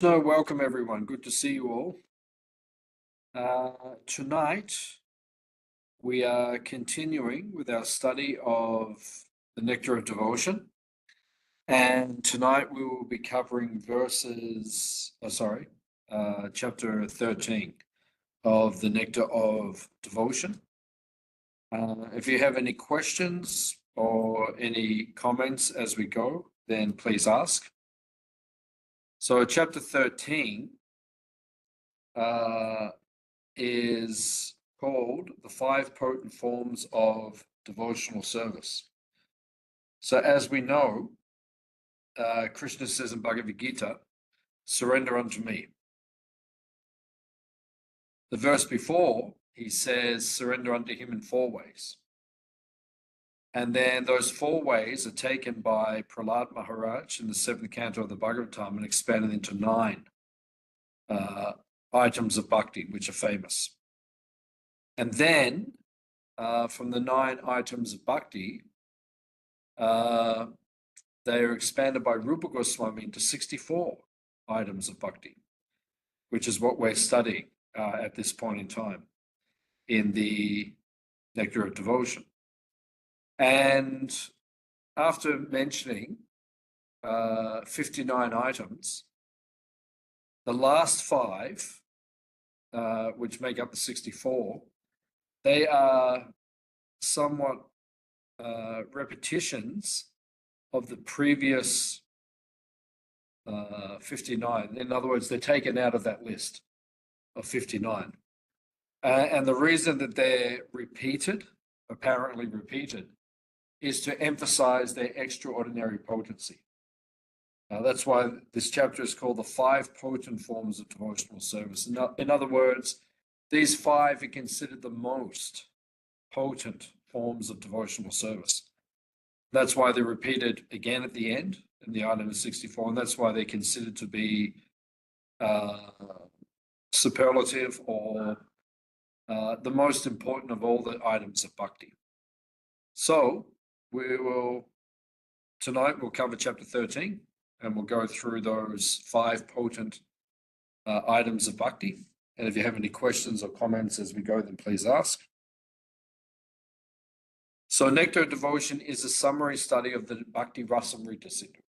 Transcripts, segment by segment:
So, welcome everyone. Good to see you all. Tonight, we are continuing with our study of the Nectar of Devotion. And tonight we will be covering chapter 13 of the Nectar of Devotion. If you have any questions or any comments as we go, then please ask. So chapter 13 is called the 5 potent forms of devotional service. So as we know, Krishna says in Bhagavad Gita, surrender unto me. The verse before, he says, surrender unto him in 4 ways. And then those 4 ways are taken by Prahlad Maharaj in the 7th canto of the Bhagavatam and expanded into 9 items of bhakti, which are famous. And then from the 9 items of bhakti, they are expanded by Rupa Goswami into 64 items of bhakti, which is what we're studying at this point in time in the Nectar of Devotion. And after mentioning 59 items, the last 5, which make up the 64, they are somewhat repetitions of the previous 59. In other words, they're taken out of that list of 59. And the reason that they're repeated, apparently repeated, is to emphasize their extraordinary potency. That's why this chapter is called the 5 potent forms of devotional service. In other words, these 5 are considered the most potent forms of devotional service. That's why they're repeated again at the end in the item of 64, and that's why they're considered to be superlative or the most important of all the items of bhakti. So tonight we'll cover chapter 13, and we'll go through those 5 potent items of bhakti. And if you have any questions or comments as we go, then please ask. So Nectar of Devotion is a summary study of the Bhakti-rasmrta-sindhu,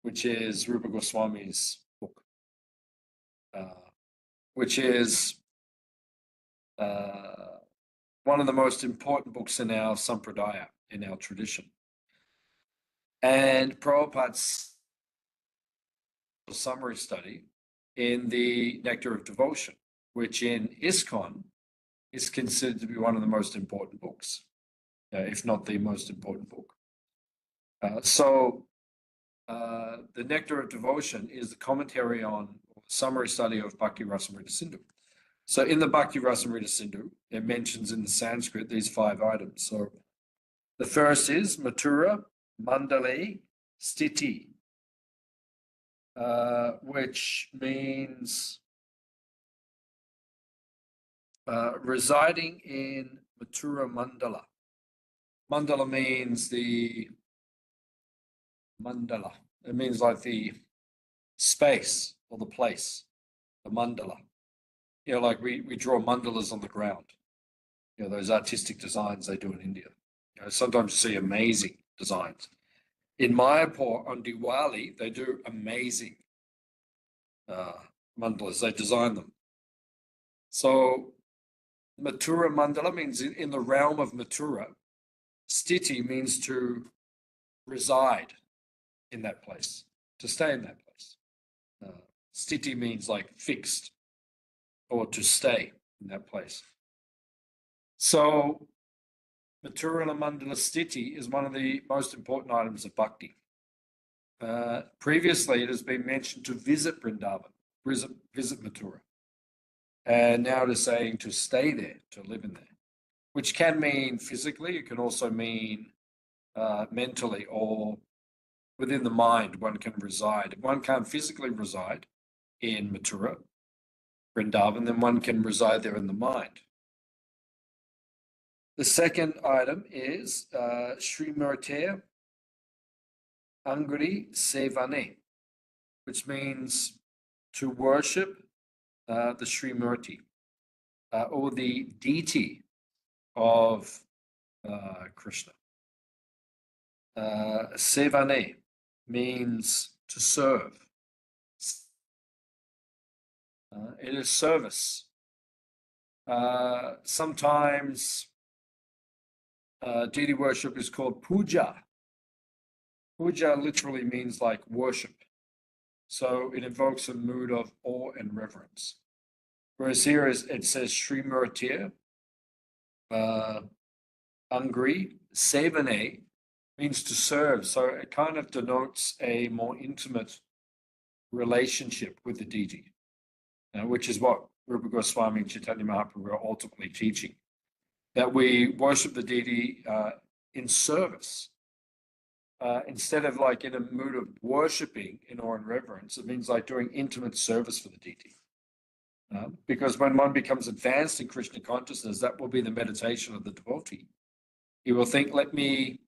which is Rupa Goswami's book, which is one of the most important books in our sampradaya, in our tradition. And Prabhupada's summary study in the Nectar of Devotion, which in ISKCON is considered to be one of the most important books, if not the most important book. So the Nectar of Devotion is the commentary on summary study of Bhakti-rasmrta-sindhu. So in the Bhakti-rasmrta-sindhu, it mentions in the Sanskrit these 5 items. So the first is Mathura Mandale Sthiti, which means residing in Mathura Mandala. Mandala means the mandala. It means like the space or the place, the mandala. You know, like we draw mandalas on the ground. You know, those artistic designs they do in India. You know, sometimes you see amazing designs. In Mayapur on Diwali, they do amazing mandalas. They design them. So Mathura Mandala means in the realm of Mathura. Sthiti means to reside in that place, to stay in that place. Sthiti means like fixed or to stay in that place. So Mathura Mandala Sthiti is one of the most important items of bhakti. Previously, it has been mentioned to visit Vrindavan, visit Mathura. And now it is saying to stay there, to live in there, which can mean physically, it can also mean mentally or within the mind, one can reside. If one can't physically reside in Mathura, Vrindavan, then one can reside there in the mind. The second item is Srimurte Anguri Sevane, which means to worship the Sri Murti, or the deity of Krishna. Sevane means to serve. It is service. Sometimes deity worship is called puja. Puja literally means like worship. So it invokes a mood of awe and reverence. Whereas here it says Sri Murtir, Angri, Sevane means to serve. So it kind of denotes a more intimate relationship with the deity, which is what Rupa Goswami and Chaitanya Mahaprabhu are ultimately teaching, that we worship the deity in service. Instead of like in a mood of worshipping in awe and reverence, it means like doing intimate service for the deity. Because when one becomes advanced in Krishna consciousness, that will be the meditation of the devotee. He will think, let me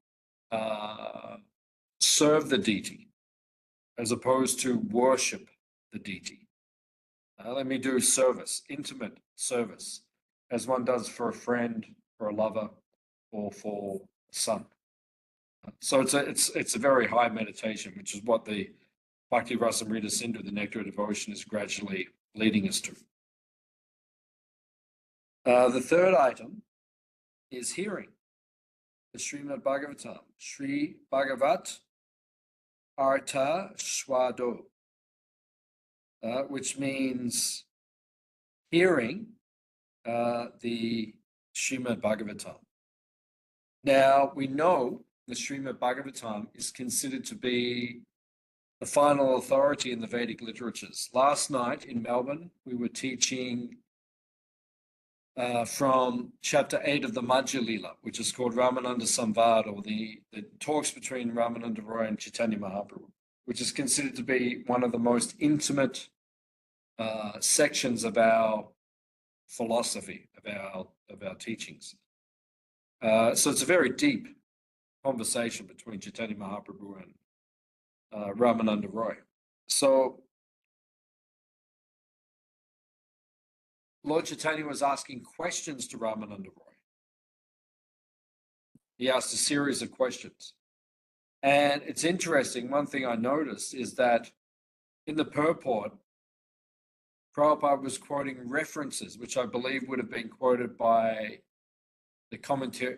serve the deity as opposed to worship the deity. Let me do service, intimate service, as one does for a friend, for a lover, or for a son. So it's a very high meditation, which is what the Bhakti-rasmrta-sindhu, the Nectar of Devotion, is gradually leading us to. The third item is hearing the Srimad Bhagavatam, Sri Bhagavat Artha Swado, which means hearing the Srimad Bhagavatam. Now, we know the Srimad Bhagavatam is considered to be the final authority in the Vedic literatures. Last night in Melbourne, we were teaching from chapter 8 of the Madhya Lila, which is called Ramananda Samvad, or the talks between Ramananda Roy and Chaitanya Mahaprabhu, which is considered to be one of the most intimate sections of our philosophy, of our teachings. So it's a very deep conversation between Chaitanya Mahaprabhu and Ramananda Roy. So Lord Chaitanya was asking questions to Ramananda Roy. He asked a series of questions. And it's interesting, one thing I noticed is that in the purport, Prabhupada was quoting references, which I believe would have been quoted by the commentary,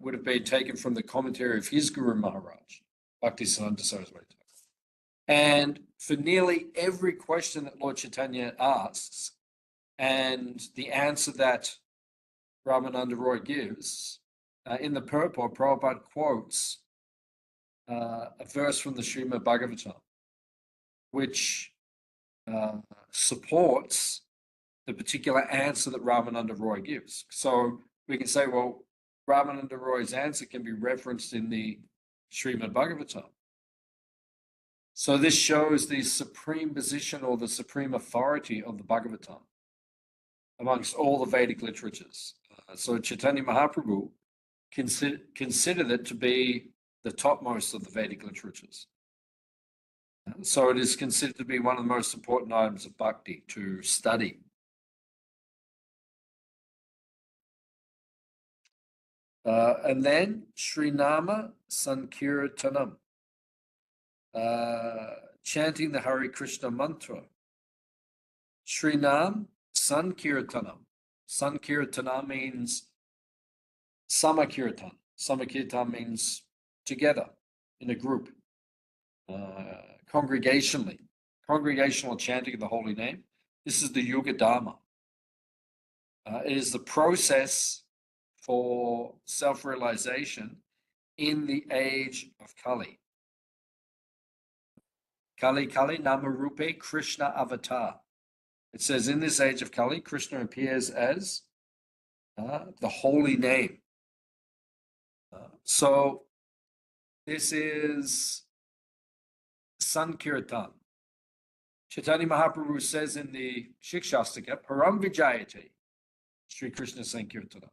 would have been taken from the commentary of his Guru Maharaj, Bhaktisiddhanta Saraswati. And for nearly every question that Lord Chaitanya asks, and the answer that Ramananda Roy gives, in the purport, Prabhupada quotes a verse from the Srimad Bhagavatam, which supports the particular answer that Ramananda Roy gives. So we can say, well, Ramananda Roy's answer can be referenced in the Srimad Bhagavatam. So this shows the supreme position or the supreme authority of the Bhagavatam amongst all the Vedic literatures. So Chaitanya Mahaprabhu considered it to be the topmost of the Vedic literatures. So it is considered to be one of the most important items of bhakti to study. And then Srinama Sankirtanam, chanting the Hare Krishna mantra. Srinam Sankirtanam. Sankirtana means Samakirtan. Samakirtan means together in a group, congregationally. Congregational chanting of the holy name. This is the Yuga Dharma. It is the process for self-realization in the age of Kali. Kali Namarupe Krishna Avatar. It says in this age of Kali, Krishna appears as the holy name. So this is Sankirtan. Chaitanya Mahaprabhu says in the Shikshastika, Param Vijayate, Sri Krishna Sankirtana.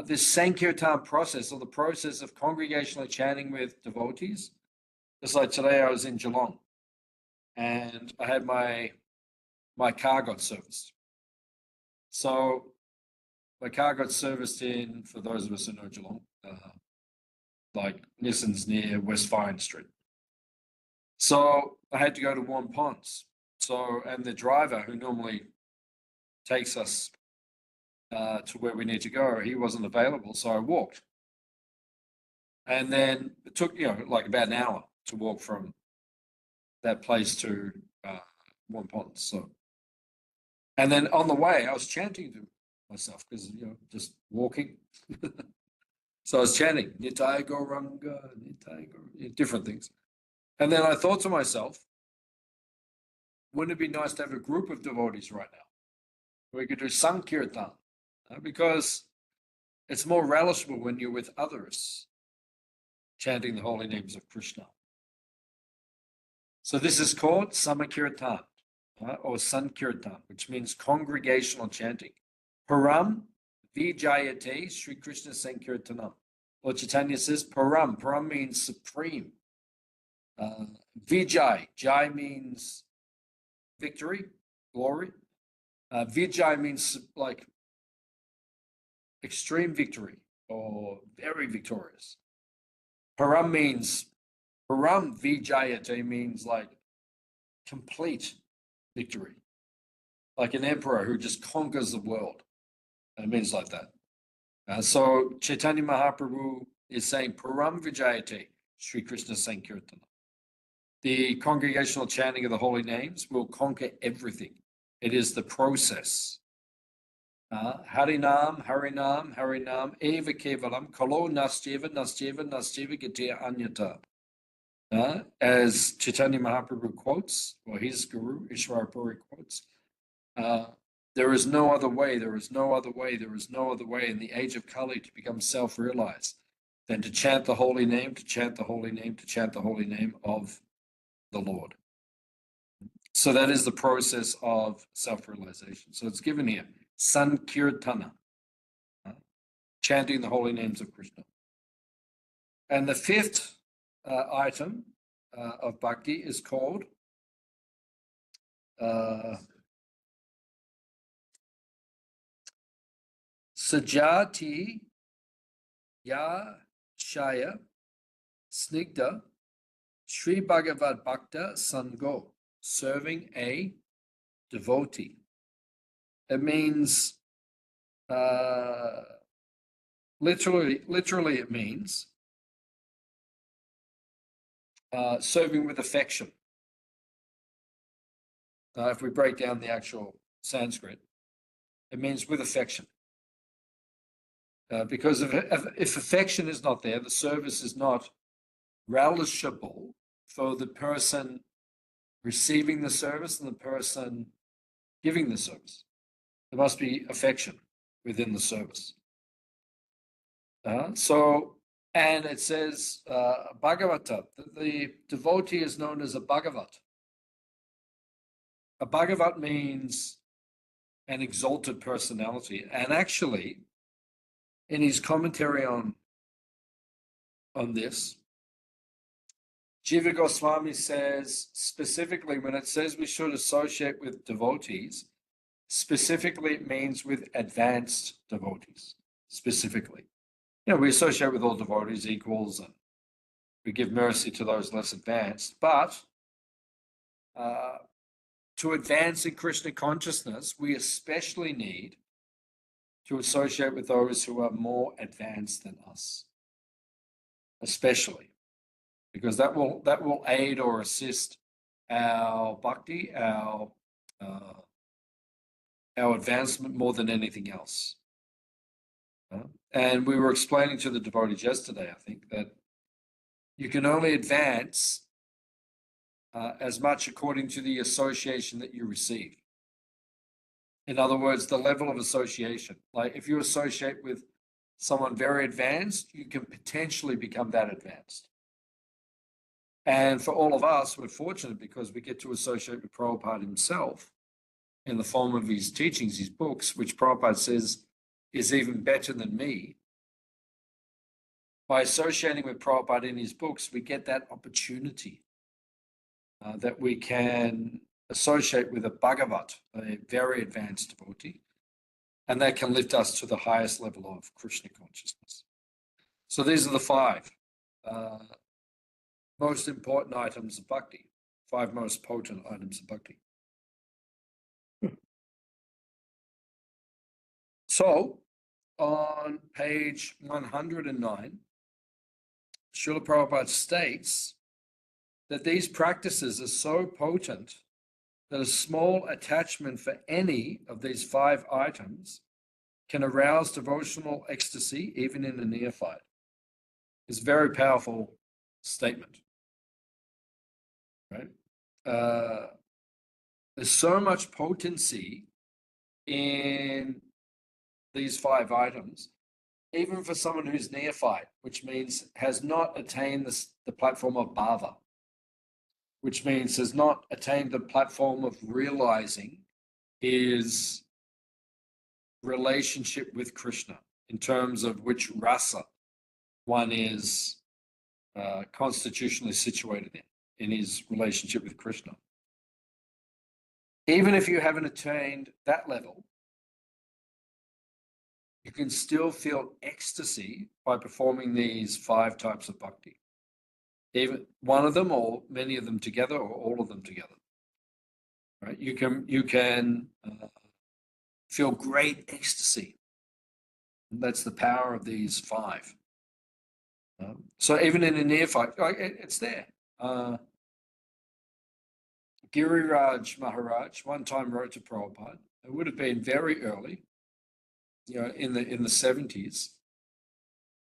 This Sankirtan process, or the process of congregationally chanting with devotees, just like today I was in Geelong. and I had my car got serviced. So my car got serviced in, for those of us who know Geelong, like Nissan's near West Fine Street. So I had to go to Warren Ponds. So, and the driver who normally takes us to where we need to go, he wasn't available, so I walked. And then it took, like about an hour to walk from that place to Warren Ponds. So, and then on the way, I was chanting to myself because, just walking. So I was chanting, Nitai Gauranga, Nitai Gauranga, different things. And then I thought to myself, wouldn't it be nice to have a group of devotees right now? We could do Sankirtan, because it's more relishable when you're with others chanting the holy names of Krishna. So this is called Samakirtan, or Sankirtan, which means congregational chanting. Param Vijayate Sri Krishna Sankirtanam. Lord Chaitanya says Param. Param means supreme. Vijay. Jai means victory, glory. Vijay means like extreme victory or very victorious. Param Vijayate means like complete victory. Like an emperor who just conquers the world. It means like that. So Chaitanya Mahaprabhu is saying Param Vijayate Sri Krishna Sankirtana. The congregational chanting of the holy names will conquer everything. It is the process. Harinam, Harinam, Harinam, Eva Kevalam, Kalo Nasjeva, Nasjeva, Nasjeva Gitya Anyata. As Chaitanya Mahaprabhu quotes, or his guru, Ishwara Puri quotes, there is no other way, there is no other way, there is no other way in the age of Kali to become self-realized than to chant the holy name, to chant the holy name, to chant the holy name of the Lord. So that is the process of self-realization. So it's given here, Sankirtana, chanting the holy names of Krishna. And the fifth item of bhakti is called Sajati Ya Shaya Snigdha Sri Bhagavad Bhakta Sango, serving a devotee. It means, literally it means serving with affection. If we break down the actual Sanskrit, it means with affection. Because if affection is not there, the service is not relishable for the person receiving the service and the person giving the service. There must be affection within the service. And it says Bhagavata, the devotee is known as a Bhagavat. A Bhagavat means an exalted personality. And actually, in his commentary on this, Jiva Goswami says specifically when it says we should associate with devotees, specifically it means with advanced devotees, specifically. We associate with all devotees equals and we give mercy to those less advanced, but to advance in Krishna consciousness, we especially need to associate with those who are more advanced than us, especially, because that will aid or assist our bhakti, our advancement more than anything else. And we were explaining to the devotees yesterday, I think, that you can only advance as much according to the association that you receive. In other words, the level of association. Like if you associate with someone very advanced, you can potentially become that advanced. And for all of us, we're fortunate because we get to associate with Prabhupada himself in the form of his teachings, his books, which Prabhupada says is even better than me. By associating with Prabhupada in his books, we get that opportunity that we can associate with a Bhagavat, a very advanced devotee, and that can lift us to the highest level of Krishna consciousness. So these are the 5 most important items of bhakti, 5 most potent items of bhakti. So on page 109, Srila Prabhupada states that these practices are so potent that a small attachment for any of these 5 items can arouse devotional ecstasy even in a neophyte. It's a very powerful statement, right? There's so much potency in these 5 items, even for someone who's neophyte, which means has not attained the platform of bhava, which means has not attained the platform of realizing his relationship with Krishna in terms of which rasa one is constitutionally situated in his relationship with Krishna. Even if you haven't attained that level, you can still feel ecstasy by performing these 5 types of bhakti. Even one of them or many of them together or all of them together. Right? You can feel great ecstasy. And that's the power of these 5. So even in a neophyte, it's there. Giriraj Maharaj one time wrote to Prabhupada. It would have been very early, in the 70s.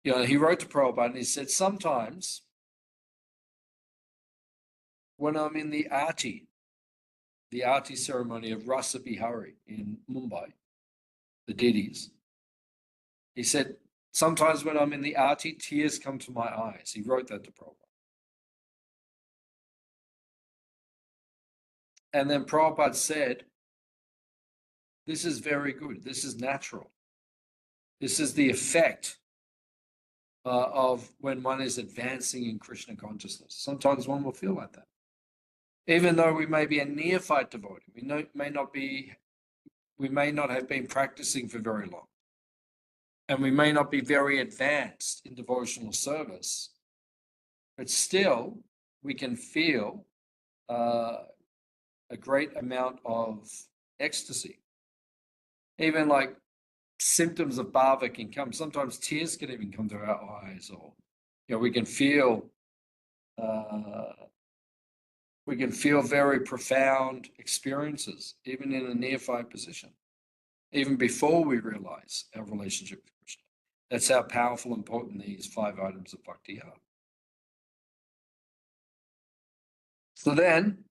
He wrote to Prabhupada and he said, sometimes when I'm in the Aarti ceremony of Rasa Bihari in Mumbai, the deities, he said, sometimes when I'm in the Aarti, tears come to my eyes. He wrote that to Prabhupada. And then Prabhupada said, this is very good. This is natural. This is the effect of when one is advancing in Krishna consciousness. Sometimes one will feel like that. Even though we may be a neophyte devotee, we may not have been practicing for very long, and we may not be very advanced in devotional service, but still we can feel a great amount of ecstasy. Even like symptoms of bhava can come. Sometimes tears can even come to our eyes, or we can feel very profound experiences, even in a neophyte position, even before we realize our relationship with Krishna. That's how powerful and potent these 5 items of bhakti are. So then,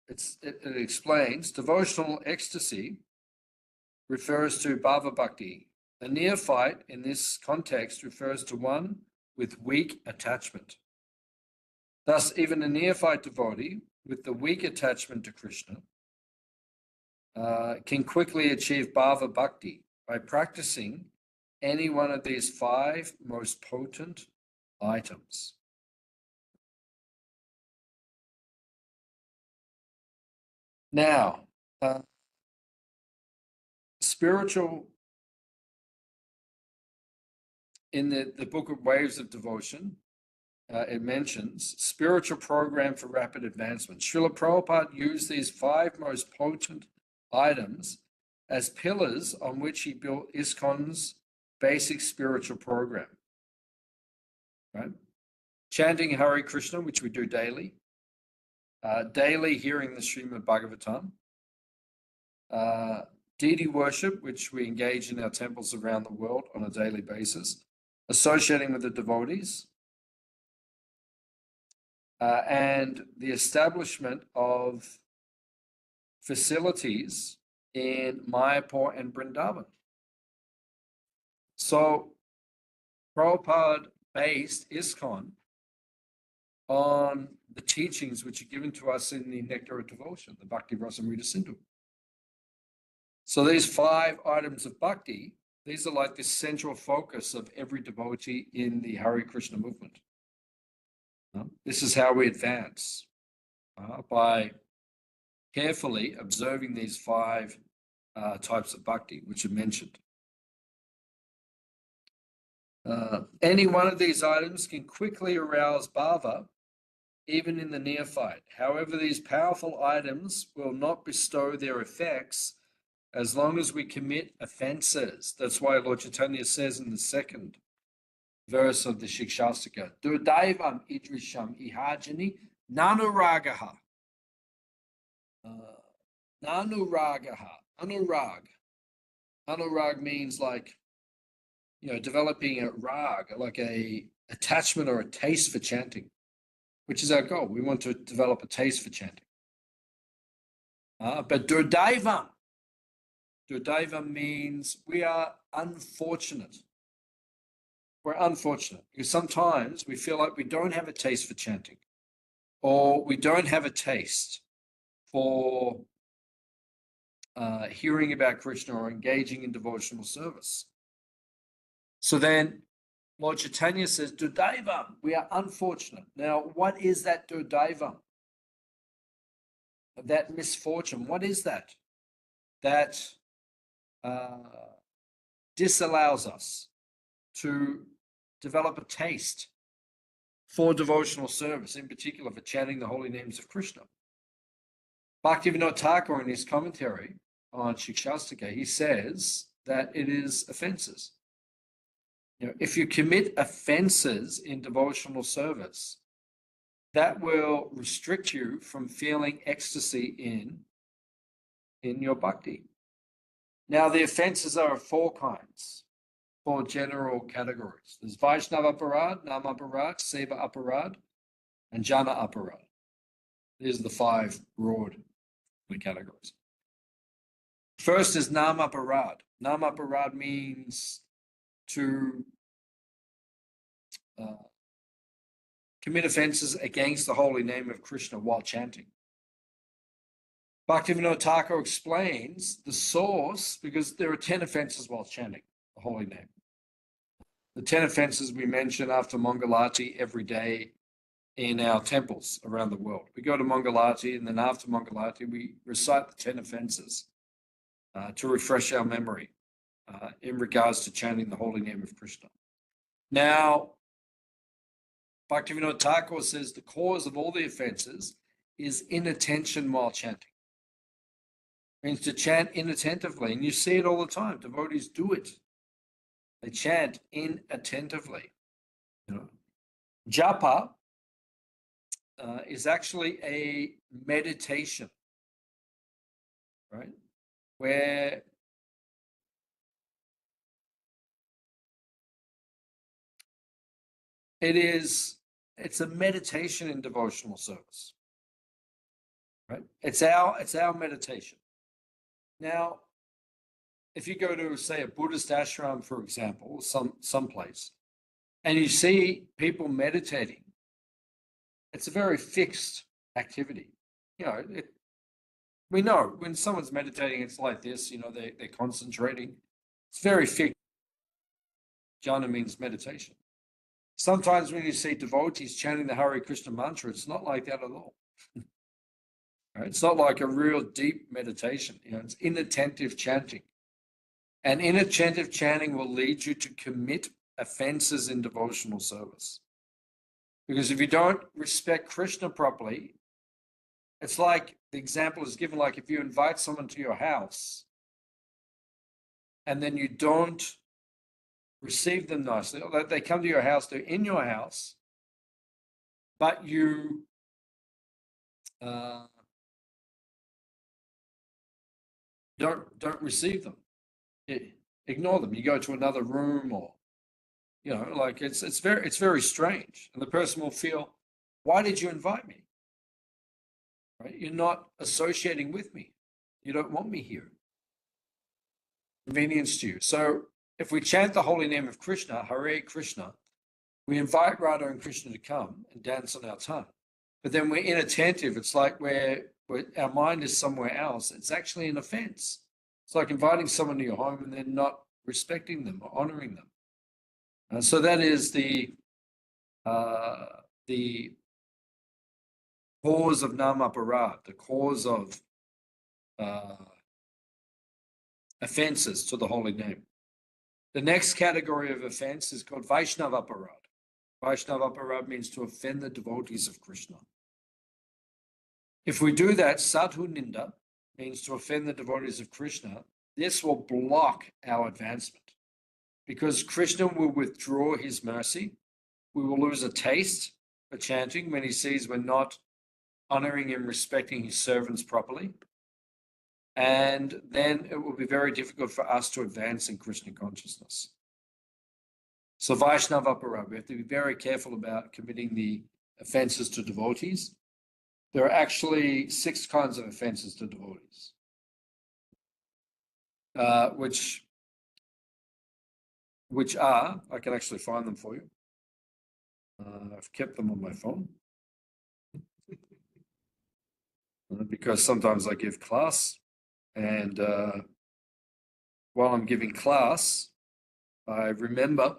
it explains devotional ecstasy refers to bhava bhakti. A neophyte in this context refers to one with weak attachment. Thus, even a neophyte devotee with the weak attachment to Krishna can quickly achieve bhava bhakti by practicing any one of these 5 most potent items. Now, spiritual, in the book of Waves of Devotion, it mentions spiritual program for rapid advancement. Srila Prabhupada used these 5 most potent items as pillars on which he built ISKCON's basic spiritual program. Right? Chanting Hare Krishna, which we do daily. Daily hearing the Srimad Bhagavatam. Deity worship, which we engage in our temples around the world on a daily basis. Associating with the devotees. And the establishment of facilities in Mayapur and Vrindavan. So Prabhupada based ISKCON on the teachings which are given to us in the Nectar of Devotion, the Bhakti-rasmrta-sindhu. So these 5 items of bhakti, these are like the central focus of every devotee in the Hare Krishna movement. This is how we advance. by carefully observing these 5 types of bhakti, which are mentioned. Any one of these items can quickly arouse bhava, even in the neophyte. However, these powerful items will not bestow their effects as long as we commit offenses. That's why Lord Chaitanya says in the 2nd verse of the Shikshastika, Durdaivam idrisham ihajani nanuragaha. Nanuragaha. Anurag. Anurag means like, developing a rag, like a attachment or a taste for chanting, which is our goal. We want to develop a taste for chanting. But Durdaivam means we are unfortunate. We're unfortunate because sometimes we feel like we don't have a taste for chanting, or we don't have a taste for hearing about Krishna or engaging in devotional service. So then Lord Chaitanya says, Durdaivam, we are unfortunate. Now, what is that Durdaivam? That misfortune, what is that? That disallows us to develop a taste for devotional service, in particular for chanting the holy names of Krishna. Bhaktivedanta Thakur, in his commentary on Shikshastika, he says that it is offenses. If you commit offenses in devotional service, that will restrict you from feeling ecstasy in your bhakti. Now, the offenses are of 4 kinds, 4 general categories. There's Vaishnava aparad, Nama aparad, Seva aparad, and Jana aparad. These are the 5 broad categories. First is Nama aparad. Nama aparad means to commit offenses against the holy name of Krishna while chanting. Bhaktivedanta Thakur explains the source, because there are 10 offenses while chanting the holy name. The 10 offenses we mention after Mangalati every day in our temples around the world. We go to Mangalati, and then after Mangalati, we recite the 10 offenses to refresh our memory in regards to chanting the holy name of Krishna. Now, Bhaktivedanta Thakur says the cause of all the offenses is inattention while chanting. It means to chant inattentively, and you see it all the time. Devotees do it. They chant inattentively. Japa is actually a meditation, right? Where it's a meditation in devotional service, right? It's our meditation. Now, if you go to, say, a Buddhist ashram, for example, someplace, and you see people meditating, it's a very fixed activity. We know when someone's meditating, it's like this, they're concentrating. It's very fixed. Jhana means meditation. Sometimes when you see devotees chanting the Hare Krishna mantra, it's not like that at all. Right? It's not like a real deep meditation. It's inattentive chanting. And inattentive chanting will lead you to commit offenses in devotional service. Because if you don't respect Krishna properly, it's like the example is given, like if you invite someone to your house and then you don't receive them nicely, or they come to your house, they're in your house, but you don't receive them. Ignore them. You go to another room, or like it's very strange, and the person will feel, why did you invite me? Right? You're not associating with me. You don't want me here. Convenience to you. So if we chant the holy name of Krishna, Hare Krishna, we invite Radha and Krishna to come and dance on our tongue. But then we're inattentive. It's like we're our mind is somewhere else. It's actually an offense. It's like inviting someone to your home and then not respecting them or honoring them. And so that is the cause of namaparad, the cause of offenses to the holy name. The next category of offense is called Vaishnavaparad. Vaishnavaparad means to offend the devotees of Krishna. If we do that, sadhu ninda means to offend the devotees of Krishna. This will block our advancement because Krishna will withdraw his mercy. We will lose a taste for chanting when he sees we're not honoring and respecting his servants properly. And then it will be very difficult for us to advance in Krishna consciousness. So Vaishnavaparad, we have to be very careful about committing the offenses to devotees. There are actually 6 kinds of offenses to devotees, which are, I can actually find them for you. I've kept them on my phone because sometimes I give class, and while I'm giving class, I remember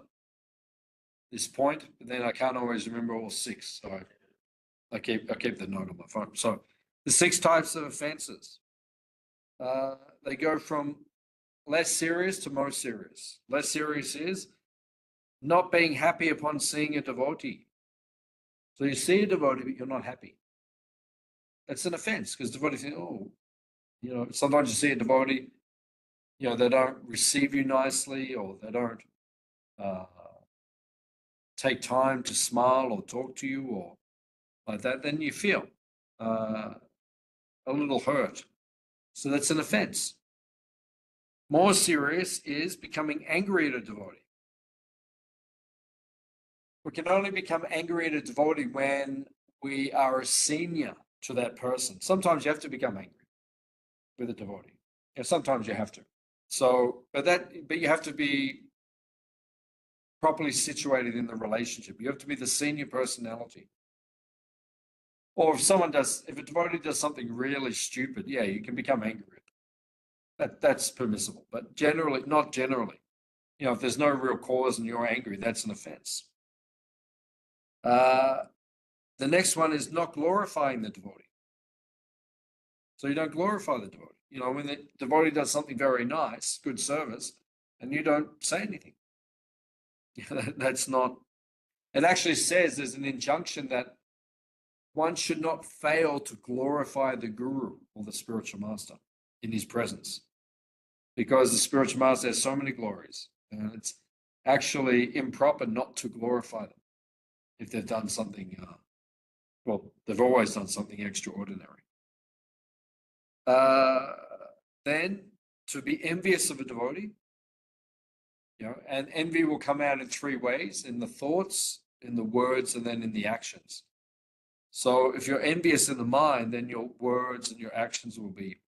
this point, but then I can't always remember all 6. So I keep the note on my phone. So the 6 types of offenses, they go from less serious to most serious. Less serious is not being happy upon seeing a devotee. So you see a devotee, but you're not happy. That's an offense because devotees think, oh, sometimes you see a devotee, they don't receive you nicely, or they don't take time to smile or talk to you or like that, then you feel a little hurt. So that's an offense. More serious is becoming angry at a devotee. We can only become angry at a devotee when we are a senior to that person. Sometimes you have to become angry with a devotee. Sometimes you have to. So, but you have to be properly situated in the relationship. You have to be the senior personality. Or if a devotee does something really stupid, yeah, you can become angry. That's permissible, but not generally. If there's no real cause and you're angry, that's an offense. The next one is not glorifying the devotee. So you don't glorify the devotee. When the devotee does something very nice, good service, and you don't say anything. That's not. It actually says there's an injunction that one should not fail to glorify the guru or the spiritual master in his presence, because the spiritual master has so many glories, and it's actually improper not to glorify them if they've done something. They've always done something extraordinary. Then to be envious of a devotee, and envy will come out in 3 ways: in the thoughts, in the words, and then in the actions. So if you're envious in the mind, then your words and your actions will be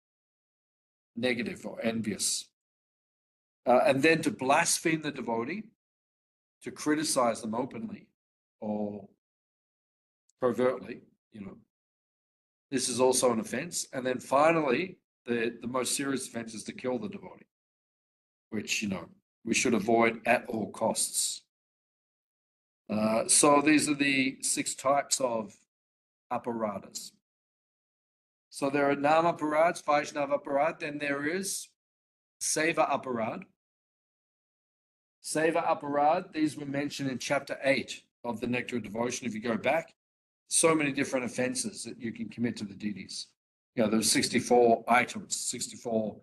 negative or envious. And then to blaspheme the devotee, to criticize them openly or covertly, this is also an offense. And then finally, the most serious offense is to kill the devotee, which, we should avoid at all costs. So these are the 6 types of aparadas. So there are nama aparads, Vaishnava aparad, then there is seva aparad. Seva aparad, these were mentioned in chapter 8 of the Nectar of Devotion. If you go back, so many different offenses that you can commit to the deities. There's 64 items, 64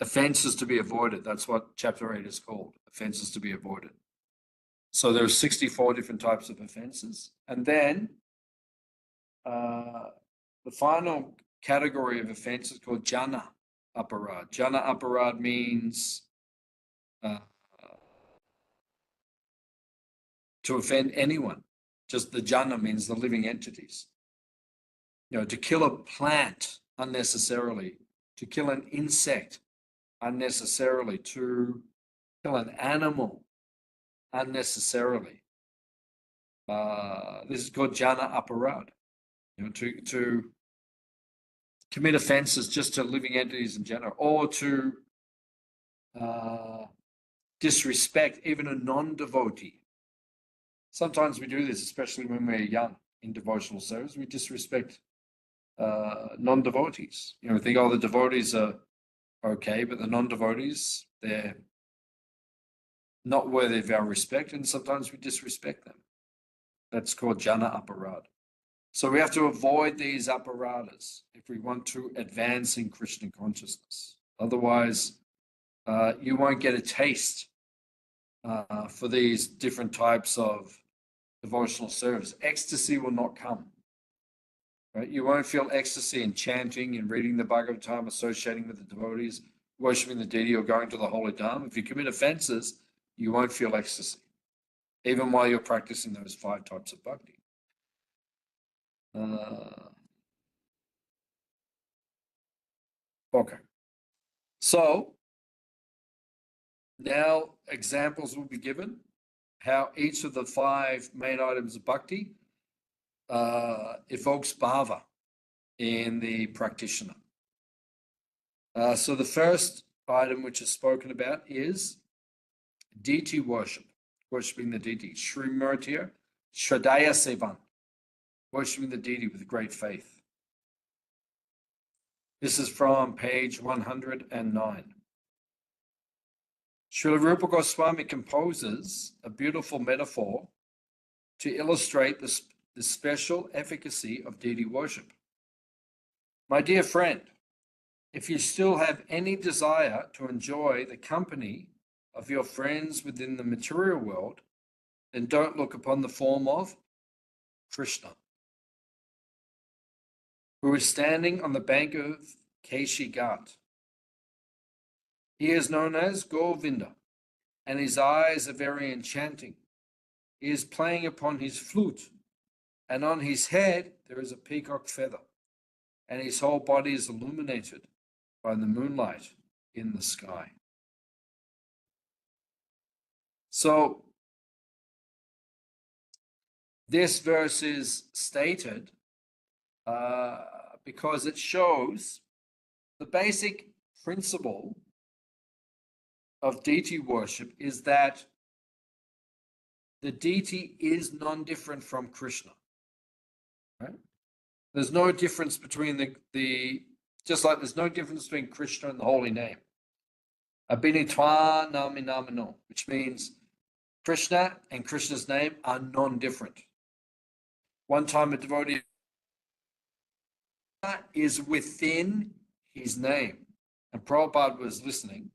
offenses to be avoided. That's what chapter 8 is called, offenses to be avoided. So there are 64 different types of offenses. And then the final category of offense is called jana aparad. Jana aparad means to offend anyone. Just the jana means the living entities. To kill a plant unnecessarily, to kill an insect unnecessarily, to kill an animal unnecessarily. This is called jana aparad. To commit offenses just to living entities in general, or to disrespect even a non-devotee. Sometimes we do this, especially when we're young. in devotional service. We disrespect non-devotees. We think, oh, the devotees are okay, but the non-devotees, they're not worthy of our respect, and sometimes we disrespect them. That's called jana aparad. So we have to avoid these aparadas if we want to advance in Krishna consciousness. Otherwise, you won't get a taste for these different types of devotional service. Ecstasy will not come. Right? You won't feel ecstasy in chanting and reading the Bhagavatam, associating with the devotees, worshipping the deity, or going to the holy dham. If you commit offenses, you won't feel ecstasy, even while you're practicing those 5 types of bhakti. Okay. So now examples will be given how each of the 5 main items of bhakti evokes bhava in the practitioner. So the first item which is spoken about is deity worship, worshipping the deity. Srimurtiya Shradaya Sevan, worshipping the deity with great faith. This is from page 109. Srila Rupa Goswami composes a beautiful metaphor to illustrate the special efficacy of deity worship. My dear friend, if you still have any desire to enjoy the company of your friends within the material world, then don't look upon the form of Krishna, who is standing on the bank of Keshi Ghat. He is known as Govinda, and his eyes are very enchanting. He is playing upon his flute, and on his head there is a peacock feather, and his whole body is illuminated by the moonlight in the sky. So this verse is stated because it shows the basic principle of deity worship is that the deity is non-different from Krishna. Right? There's no difference between just like there's no difference between Krishna and the holy name. Abhinitva nami namano, which means Krishna and Krishna's name are non-different. One time a devotee is within his name. And Prabhupada was listening.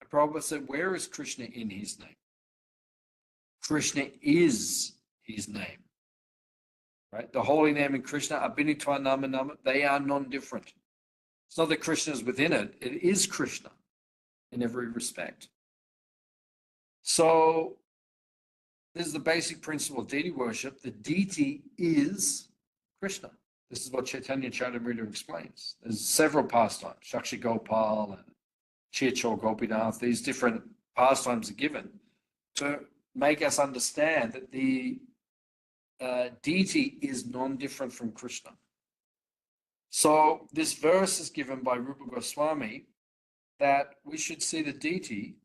And Prabhupada said, where is Krishna in his name? Krishna is his name. Right? The holy name in Krishna, Abhinitva Nama Nama, they are non-different. It's not that Krishna is within it. It is Krishna in every respect. So this is the basic principle of deity worship. The deity is Krishna. This is what Chaitanya Charitamrita explains. There's several pastimes, Shakshi Gopal and Chirchor Gopinath. These different pastimes are given to make us understand that the deity is non-different from Krishna. So this verse is given by Rupa Goswami that we should see the deity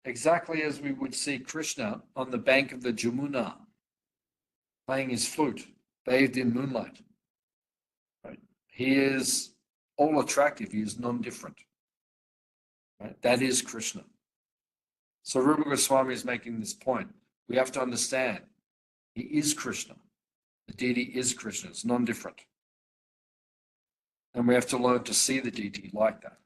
exactly as we would see Krishna on the bank of the Jamuna, playing his flute, bathed in moonlight. Right? He is all attractive. He is non-different. Right? That is Krishna. So Rupa Goswami is making this point. We have to understand he is Krishna. The deity is Krishna. It's non-different. And we have to learn to see the deity like that.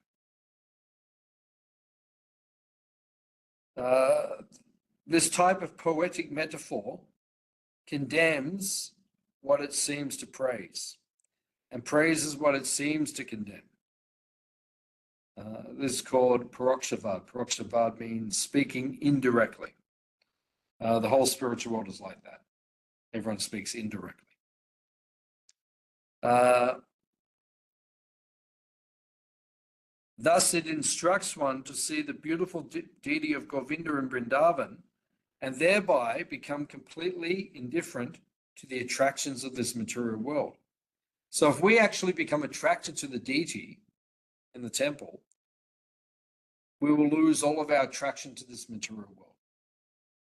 This type of poetic metaphor condemns what it seems to praise and praises what it seems to condemn. This is called parokshavad. Parokshavad means speaking indirectly. The whole spiritual world is like that. Everyone speaks indirectly. Thus, it instructs one to see the beautiful deity of Govinda in Vrindavan and thereby become completely indifferent to the attractions of this material world. So if we actually become attracted to the deity in the temple, we will lose all of our attraction to this material world.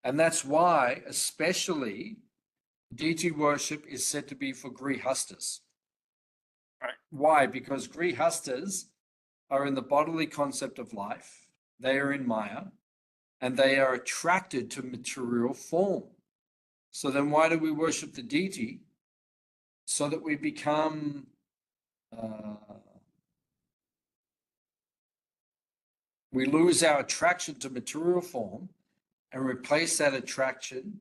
And that's why, especially deity worship is said to be for grihastas. Right? Why? Because grihastas are in the bodily concept of life, they are in Maya, and they are attracted to material form. So then why do we worship the deity? So that we become we lose our attraction to material form and replace that attraction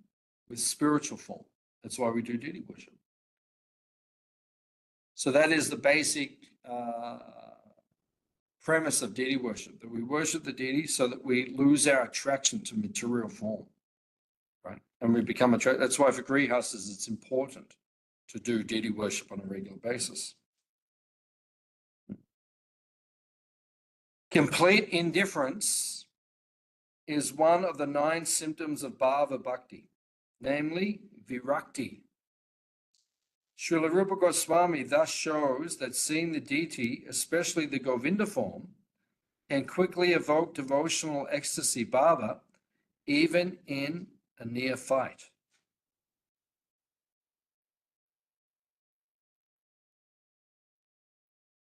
with spiritual form. That's why we do deity worship. So that is the basic premise of deity worship, that we worship the deity so that we lose our attraction to material form, right? And we become attracted. That's why for grihastas it's important to do deity worship on a regular basis. Complete indifference is one of the 9 symptoms of bhava bhakti, namely virakti. Srila Rupa Goswami thus shows that seeing the deity, especially the Govinda form, can quickly evoke devotional ecstasy bhava, even in a neophyte.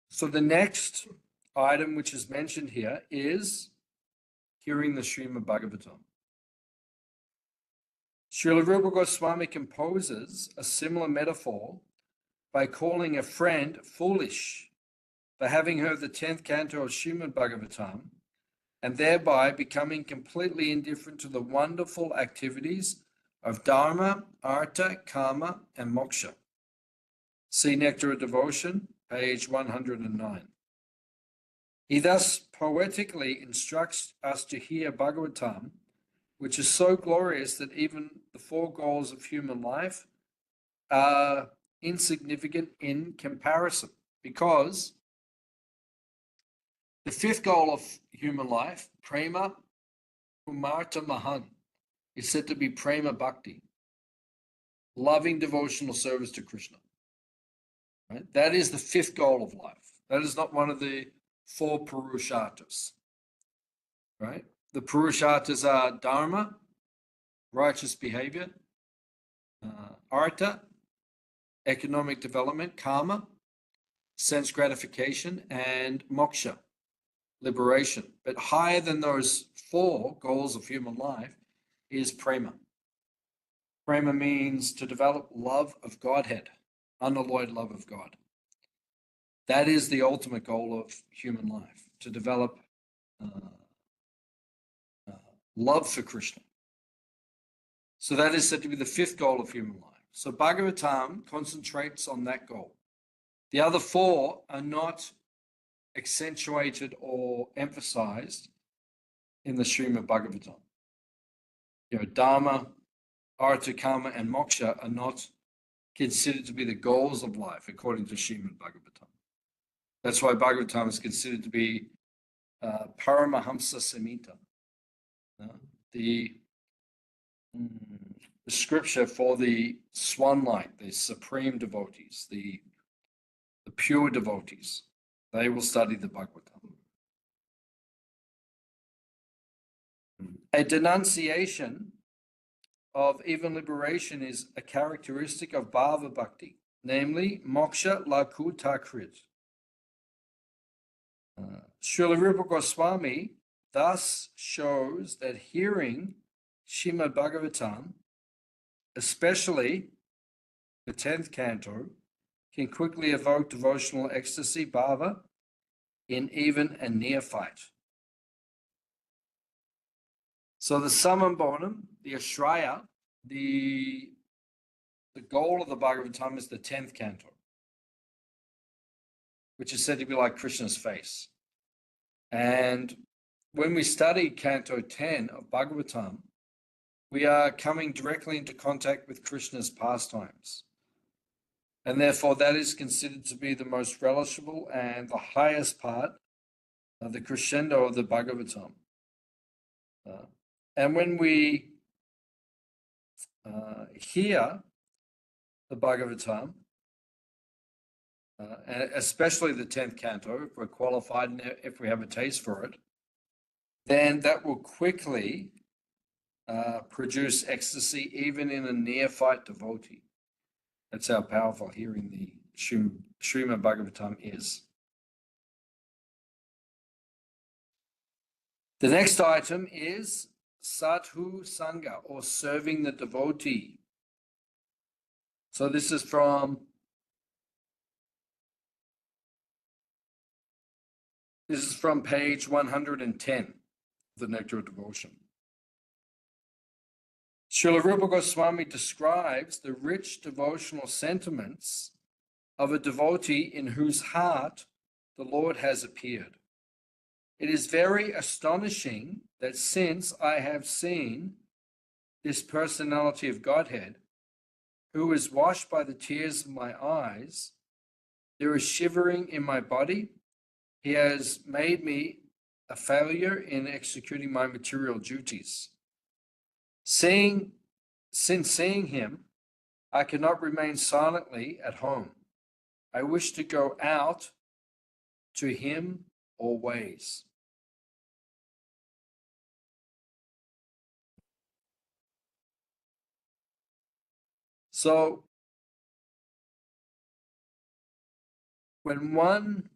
So the next item which is mentioned here is hearing the Srimad Bhagavatam. Srila Rupa Goswami composes a similar metaphor by calling a friend foolish for having heard the 10th canto of Srimad Bhagavatam and thereby becoming completely indifferent to the wonderful activities of Dharma, Artha, Kama, and Moksha. See Nectar of Devotion, page 109. He thus poetically instructs us to hear Bhagavatam, which is so glorious that even the 4 goals of human life are insignificant in comparison, because the 5th goal of human life, prema pumarta mahan, is said to be prema bhakti, loving devotional service to Krishna. Right? That is the 5th goal of life. That is not one of the 4 purusharthas. Right? The purusharthas are dharma, righteous behavior, artha, economic development, karma, sense gratification, and moksha, liberation. But higher than those 4 goals of human life is prema. Prema means to develop love of Godhead, unalloyed love of God. That is the ultimate goal of human life, to develop love for Krishna. So that is said to be the 5th goal of human life. So Bhagavatam concentrates on that goal. The other 4 are not accentuated or emphasized in the Srimad Bhagavatam. Dharma, Artha, Kama, and Moksha are not considered to be the goals of life according to Srimad Bhagavatam. That's why Bhagavatam is considered to be Paramahamsa Samhita, the scripture for the swan-like, the supreme devotees, the pure devotees. They will study the Bhagavatam. A denunciation of even liberation is a characteristic of bhava bhakti, namely moksha lakutakrit. Srila Rupa Goswami thus shows that hearing Srimad Bhagavatam, especially the 10th canto, can quickly evoke devotional ecstasy bhava in even a neophyte. So the summum bonum, the ashraya, the goal of the Bhagavatam is the 10th canto, which is said to be like Krishna's face. And when we study Canto 10 of Bhagavatam, we are coming directly into contact with Krishna's pastimes. And therefore, that is considered to be the most relishable and the highest part of the crescendo of the Bhagavatam. And when we hear the Bhagavatam, especially the 10th canto, if we're qualified and if we have a taste for it, then that will quickly produce ecstasy even in a neophyte devotee. That's how powerful hearing the Srimad Bhagavatam is. The next item is Sadhu Sangha, or serving the devotee. So this is from page 110 of the Nectar of Devotion. Srila Rupa Goswami describes the rich devotional sentiments of a devotee in whose heart the Lord has appeared. It is very astonishing that since I have seen this personality of Godhead, who is washed by the tears of my eyes, there is shivering in my body. He has made me a failure in executing my material duties. Since seeing him, I cannot remain silently at home. I wish to go out to him always. So when one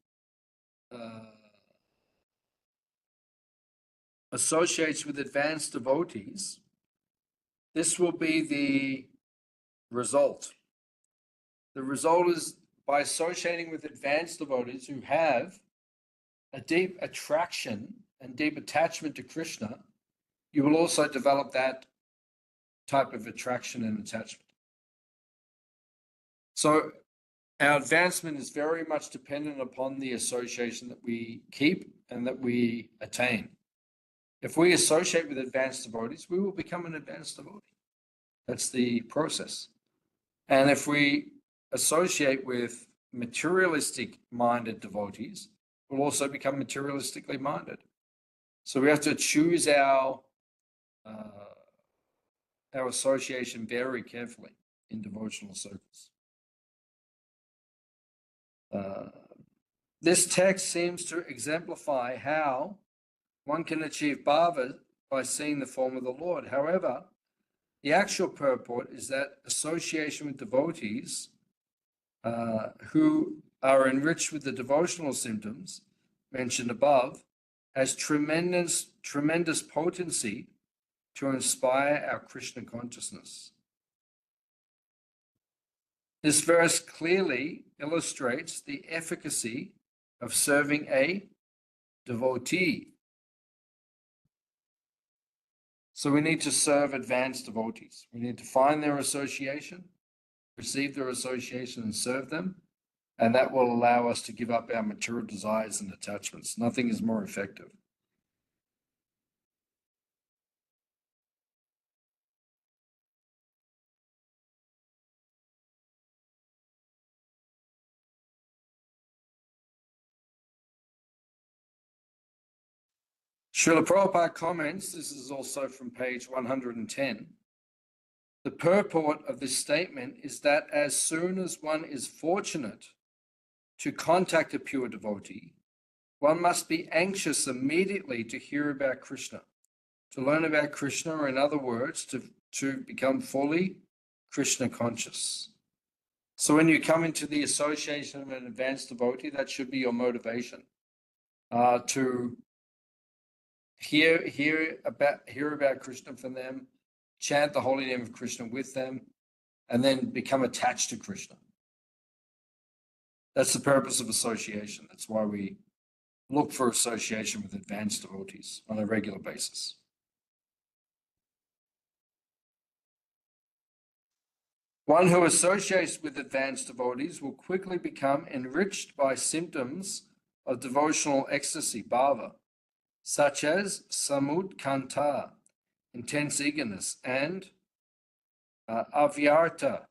associates with advanced devotees, this will be the result. The result is by associating with advanced devotees who have a deep attraction and deep attachment to Krishna, you will also develop that type of attraction and attachment. So our advancement is very much dependent upon the association that we keep and that we attain. If we associate with advanced devotees, we will become an advanced devotee. That's the process. And if we associate with materialistic minded devotees, we'll also become materialistically minded. So we have to choose our association very carefully in devotional circles. This text seems to exemplify how one can achieve bhava by seeing the form of the Lord. However, the actual purport is that association with devotees who are enriched with the devotional symptoms mentioned above has tremendous potency to inspire our Krishna consciousness. This verse clearly illustrates the efficacy of serving a devotee. So we need to serve advanced devotees. We need to find their association, receive their association, and serve them. And that will allow us to give up our material desires and attachments. Nothing is more effective. Srila Prabhupada comments, this is also from page 110. The purport of this statement is that as soon as one is fortunate to contact a pure devotee, one must be anxious immediately to hear about Krishna, to learn about Krishna, or in other words, to become fully Krishna conscious. So when you come into the association of an advanced devotee, that should be your motivation to hear about Krishna from them, chant the holy name of Krishna with them, and then become attached to Krishna. That's the purpose of association. That's why we look for association with advanced devotees on a regular basis. One who associates with advanced devotees will quickly become enriched by symptoms of devotional ecstasy, bhava, such as samutkanta, intense eagerness, and avyarta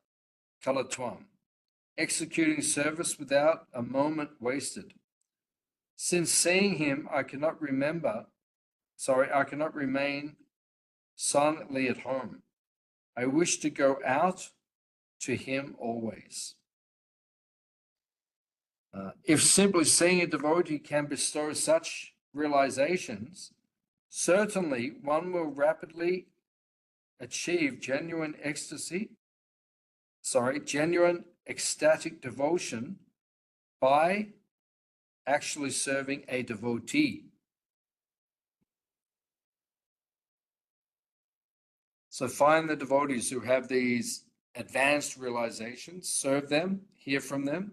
kalatvam, executing service without a moment wasted. Since seeing him, I cannot remain silently at home. I wish to go out to him always. If simply seeing a devotee can bestow such realizations, certainly one will rapidly achieve genuine ecstasy genuine ecstatic devotion by actually serving a devotee. So find the devotees who have these advanced realizations, serve them, hear from them,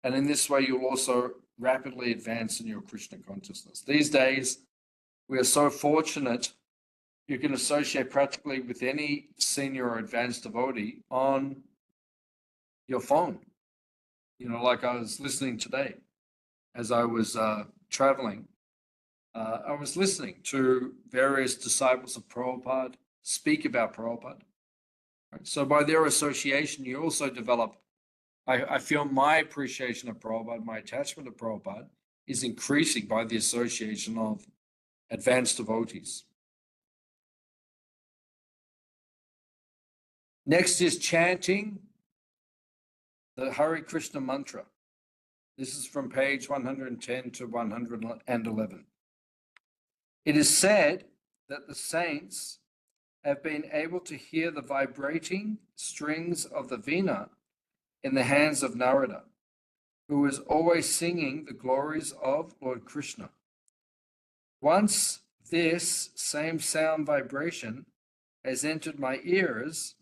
and in this way you'll also rapidly advance in your Krishna consciousness. These days, we are so fortunate you can associate practically with any senior or advanced devotee on your phone. You know, like I was listening today as I was traveling. I was listening to various disciples of Prabhupada speak about Prabhupada. Right? So by their association, you also develop, I feel my appreciation of Prabhupada, my attachment to Prabhupada is increasing by the association of advanced devotees. Next is chanting the Hare Krishna mantra. This is from page 110 to 111. It is said that the saints have been able to hear the vibrating strings of the veena in the hands of Narada, who is always singing the glories of Lord Krishna. Once this same sound vibration has entered my ears,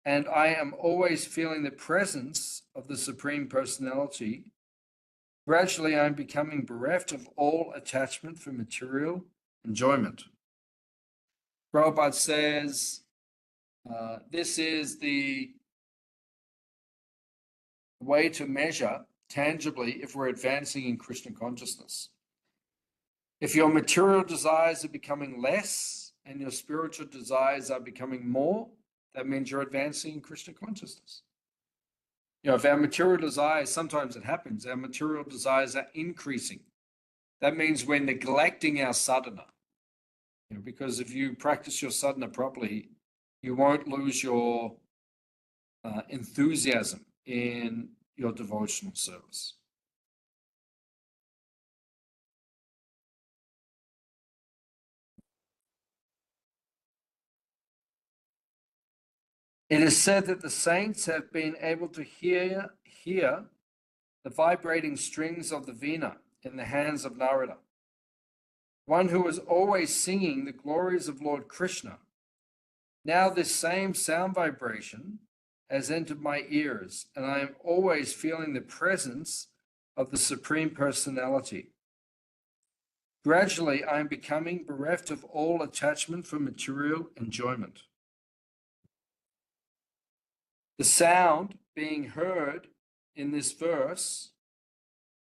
and I am always feeling the presence of the Supreme Personality, gradually I am becoming bereft of all attachment for material enjoyment. Prabhupada says this is the way to measure tangibly if we're advancing in Krishna consciousness. If your material desires are becoming less and your spiritual desires are becoming more, that means you're advancing in Krishna consciousness. You know, if our material desires, sometimes it happens, our material desires are increasing. That means we're neglecting our sadhana. You know, because if you practice your sadhana properly, you won't lose your enthusiasm in your devotional service. It is said that the saints have been able to hear the vibrating strings of the veena in the hands of Narada, one who is always singing the glories of Lord Krishna. Now this same sound vibration has entered my ears, and I am always feeling the presence of the Supreme Personality. Gradually, I am becoming bereft of all attachment for material enjoyment. The sound being heard in this verse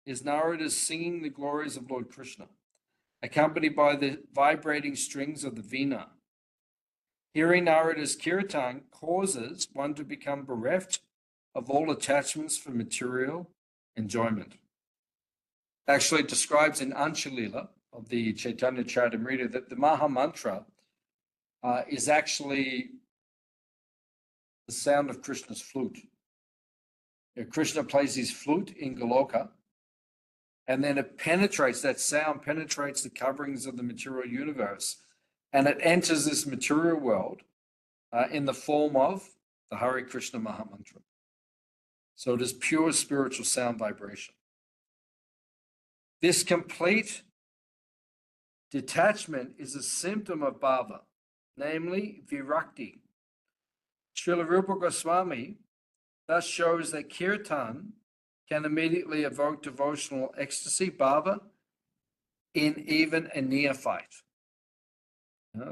is Narada's singing the glories of Lord Krishna, accompanied by the vibrating strings of the veena. Hearing Narada's kirtan causes one to become bereft of all attachments for material enjoyment. Actually, it describes in Anshalila of the Chaitanya Charitamrita that the Maha Mantra is actually the sound of Krishna's flute. You know, Krishna plays his flute in Goloka, and then it penetrates, that sound penetrates the coverings of the material universe, and it enters this material world in the form of the Hare Krishna Maha Mantra. So it is pure spiritual sound vibration. This complete detachment is a symptom of bhava, namely virakti. Srila Rupa Goswami thus shows that kirtan can immediately evoke devotional ecstasy, bhava, in even a neophyte.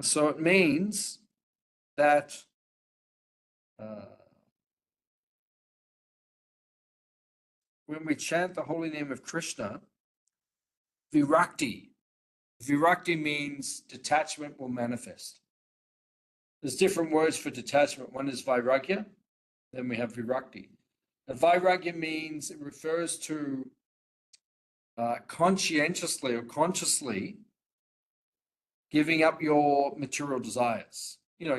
So it means that when we chant the holy name of Krishna, virakti means detachment will manifest. There's different words for detachment. One is vairagya, then we have virakti. And vairagya means, it refers to conscientiously or consciously giving up your material desires. You know,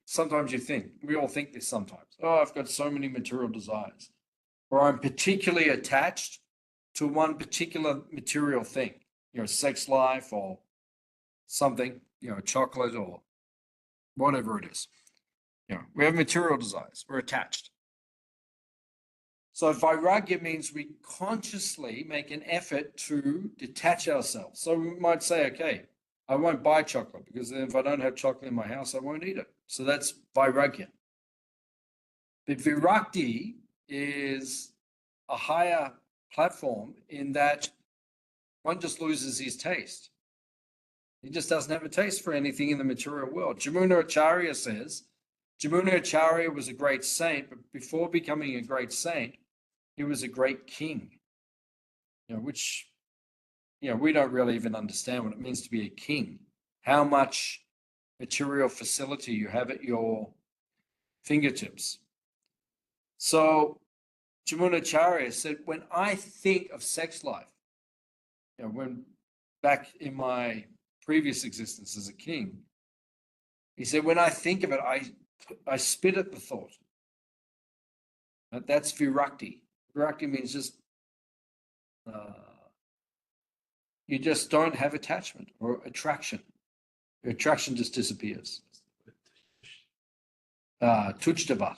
sometimes you think, we all think this sometimes, oh, I've got so many material desires, or I'm particularly attached to one particular material thing, you know, sex life or something, you know, chocolate or whatever it is. We have material desires. We're attached. So vairagya means we consciously make an effort to detach ourselves. So we might say, okay, I won't buy chocolate because if I don't have chocolate in my house, I won't eat it. So that's vairagya. But virakti is a higher platform in that one just loses his taste. He just doesn't have a taste for anything in the material world. Jamuna Acharya says, Jamuna Acharya was a great saint, but before becoming a great saint, he was a great king, which, we don't really even understand what it means to be a king, how much material facility you have at your fingertips. So Jamuna Acharya said, when I think of sex life, when back in my previous existence as a king, he said, when I think of it, I spit at the thought. That's virakti. Virakti means just, you just don't have attachment or attraction. Your attraction just disappears. Tujtavat.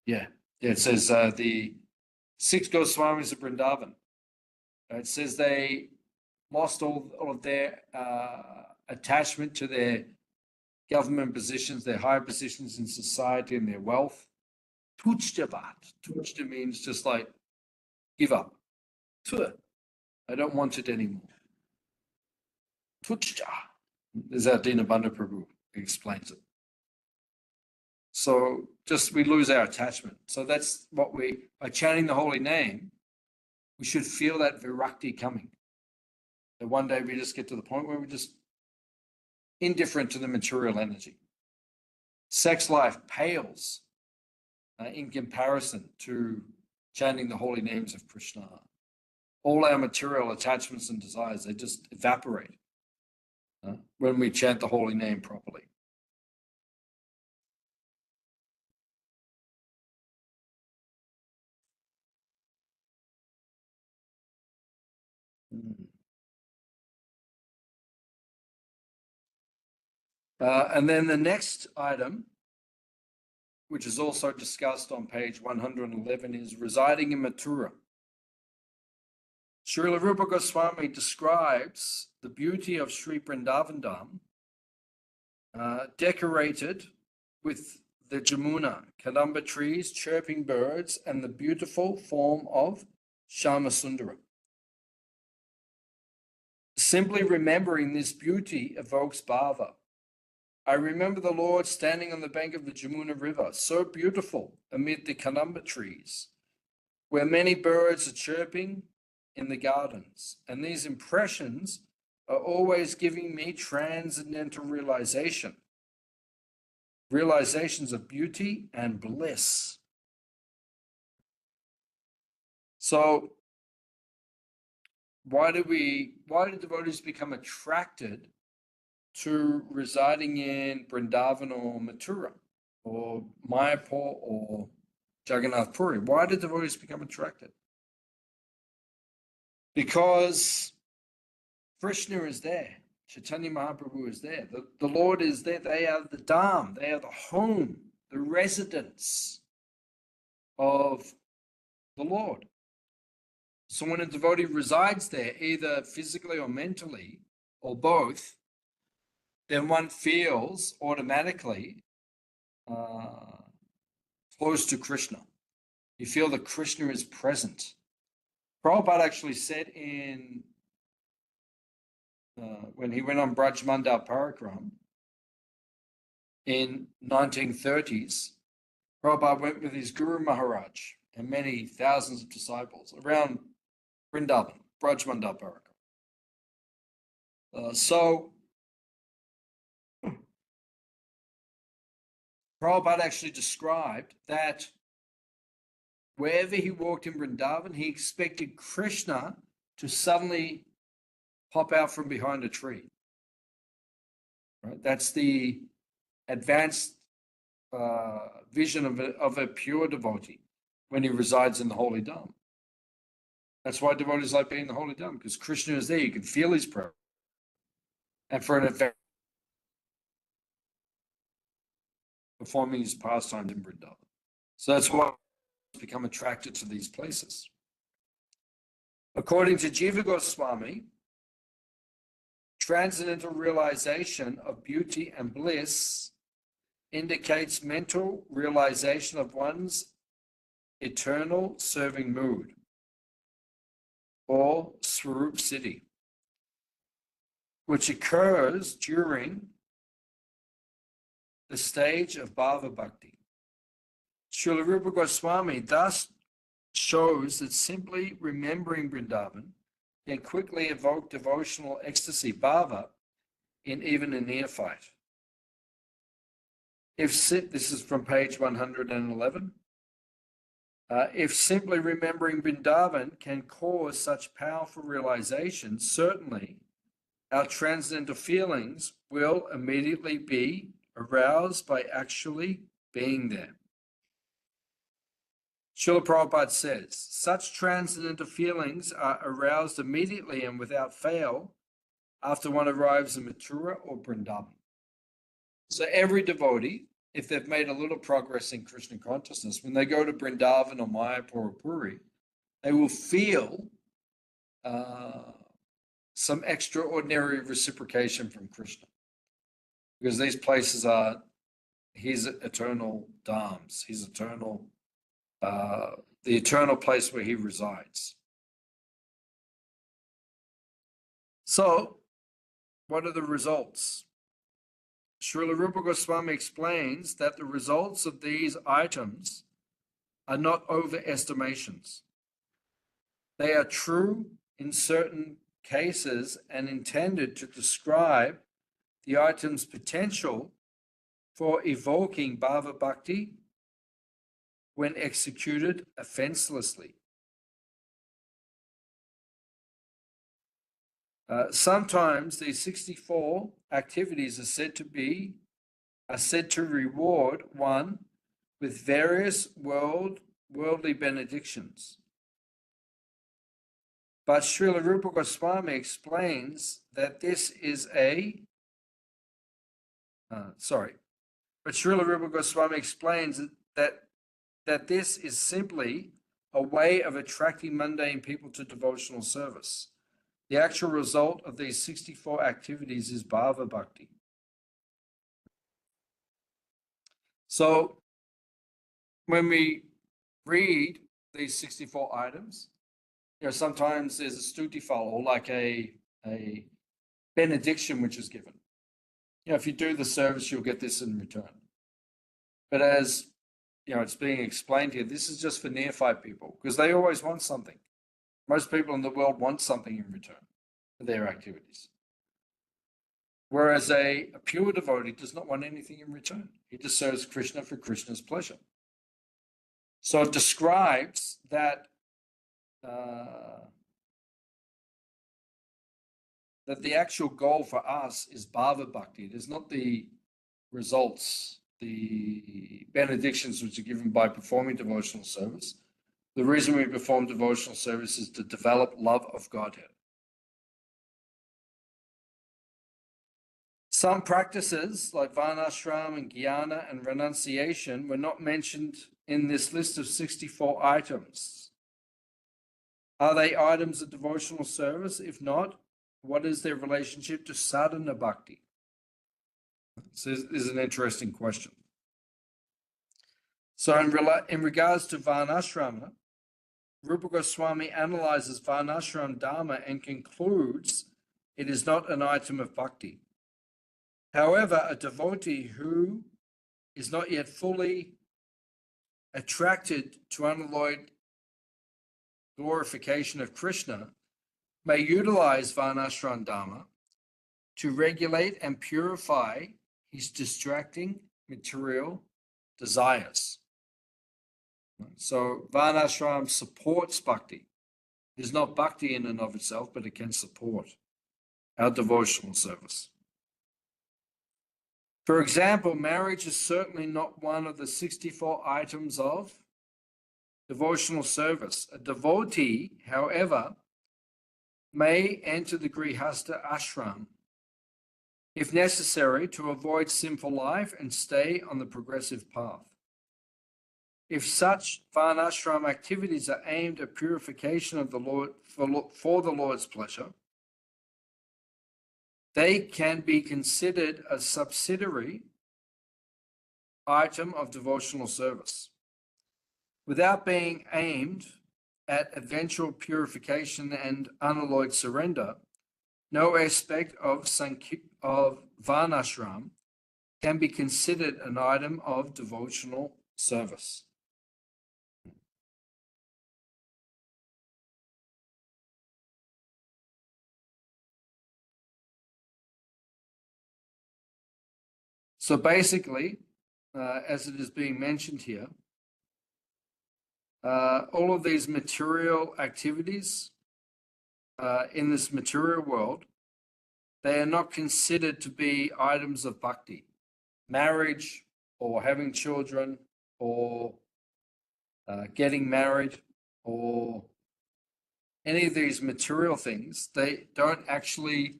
Yeah. It says the 6 Goswamis of Vrindavan. It says they lost all of their attachment to their government positions, their higher positions in society and their wealth. Tujtavat. Tujta means just like give up. I don't want it anymore. Tujta. There's our Dinabandha Prabhu explains it. So just we lose our attachment. So that's what by chanting the holy name, we should feel that virakti coming. That one day we just get to the point where we're just indifferent to the material energy. Sex life pales in comparison to chanting the holy names of Krishna. All our material attachments and desires, they just evaporate when we chant the holy name properly. And then the next item, which is also discussed on page 111, is residing in Mathura. Srila Rupa Goswami describes the beauty of Sri Vrindavan Dham, decorated with the Jamuna, Kadamba trees, chirping birds, and the beautiful form of Shama Sundara. Simply remembering this beauty evokes bhava. I remember the Lord standing on the bank of the Jamuna River, so beautiful amid the Kadamba trees, where many birds are chirping in the gardens. And these impressions are always giving me transcendental realizations of beauty and bliss. So why do devotees become attracted to residing in Vrindavan or Mathura or Mayapur or Jagannath Puri? Why do devotees become attracted? Because Krishna is there. Caitanya Mahaprabhu is there. The Lord is there. They are the dham. They are the home, the residence of the Lord. So when a devotee resides there, either physically or mentally, or both, then one feels automatically close to Krishna. You feel that Krishna is present. Prabhupada actually said when he went on Braj Mandal Parakram in 1930s, Prabhupada went with his Guru Maharaj and many thousands of disciples around Vrindavan, Braj Mandal Parakram. So Prabhupada actually described that wherever he walked in Vrindavan, he expected Krishna to suddenly pop out from behind a tree. Right? That's the advanced vision of a pure devotee when he resides in the holy dham. That's why devotees like being in the holy dham, because Krishna is there. You can feel his presence. And for performing his pastimes in Vrindavan. So that's why he's become attracted to these places. According to Jiva Goswami, transcendental realization of beauty and bliss indicates mental realization of one's eternal serving mood, or Swarup Siddhi, which occurs during the stage of Bhava Bhakti. Srila Rupa Goswami thus shows that simply remembering Vrindavan can quickly evoke devotional ecstasy, bhava, in even a neophyte. This is from page 111. If simply remembering Vrindavan can cause such powerful realization, certainly our transcendental feelings will immediately be aroused by actually being there. Srila Prabhupada says, such transcendental feelings are aroused immediately and without fail after one arrives in Mathura or Vrindavan. So every devotee, if they've made a little progress in Krishna consciousness, when they go to Vrindavan or Mayapur or Puri, they will feel some extraordinary reciprocation from Krishna, because these places are his eternal dhams, his eternal, the eternal place where he resides. So, what are the results? Srila Rupa Goswami explains that the results of these items are not overestimations. They are true in certain cases and intended to describe the item's potential for evoking Bhava Bhakti when executed offenselessly. Sometimes these 64 activities are said to reward one with various worldly benedictions. But Srila Rupa Goswami explains that this is Srila Rupa Goswami explains that this is simply a way of attracting mundane people to devotional service. The actual result of these 64 activities is Bhava Bhakti. So when we read these 64 items, sometimes there's a stuti fal, or like a benediction which is given. If you do the service, you'll get this in return. But as it's being explained here, this is just for neophyte people, because they always want something. Most people in the world want something in return for their activities. Whereas a pure devotee does not want anything in return. He just serves Krishna for Krishna's pleasure. So it describes that that the actual goal for us is Bhava Bhakti. It is not the results, the benedictions which are given by performing devotional service. The reason we perform devotional service is to develop love of Godhead. Some practices like Varnashram and Jnana and renunciation were not mentioned in this list of 64 items. Are they items of devotional service? If not, what is their relationship to sadhana bhakti? So this is an interesting question. So in regards to Varnashrama, Rupa Goswami analyzes Varnashram Dharma and concludes it is not an item of bhakti. However, a devotee who is not yet fully attracted to unalloyed glorification of Krishna may utilize Varnashram Dharma to regulate and purify his distracting material desires. So Varnashram supports bhakti. It is not bhakti in and of itself, but it can support our devotional service. For example, marriage is certainly not one of the 64 items of devotional service. A devotee, however, may enter the Grihastha ashram if necessary, to avoid sinful life and stay on the progressive path. If such varnashram activities are aimed at purification of the Lord for the Lord's pleasure, they can be considered a subsidiary item of devotional service. Without being aimed at eventual purification and unalloyed surrender, no aspect of varnashram can be considered an item of devotional service. So basically, as it is being mentioned here, all of these material activities in this material world, they are not considered to be items of bhakti. Marriage or having children or getting married or any of these material things, they don't actually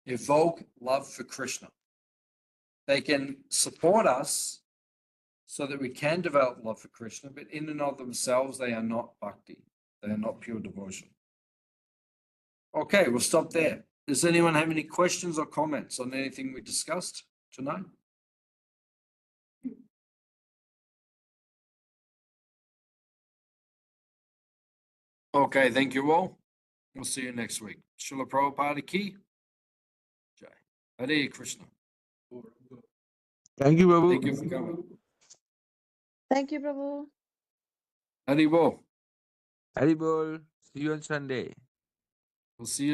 evoke love for Krishna. They can support us so that we can develop love for Krishna, but in and of themselves, they are not bhakti. They are not pure devotion. Okay, we'll stop there. Does anyone have any questions or comments on anything we discussed tonight? Okay, thank you all. We'll see you next week. Srila Prabhupada ki jai. Hare Krishna. Thank you, Prabhu. Thank you for coming. Thank you, Prabhu. Hare Bol. Hari Bol. See you on Sunday. We'll see you.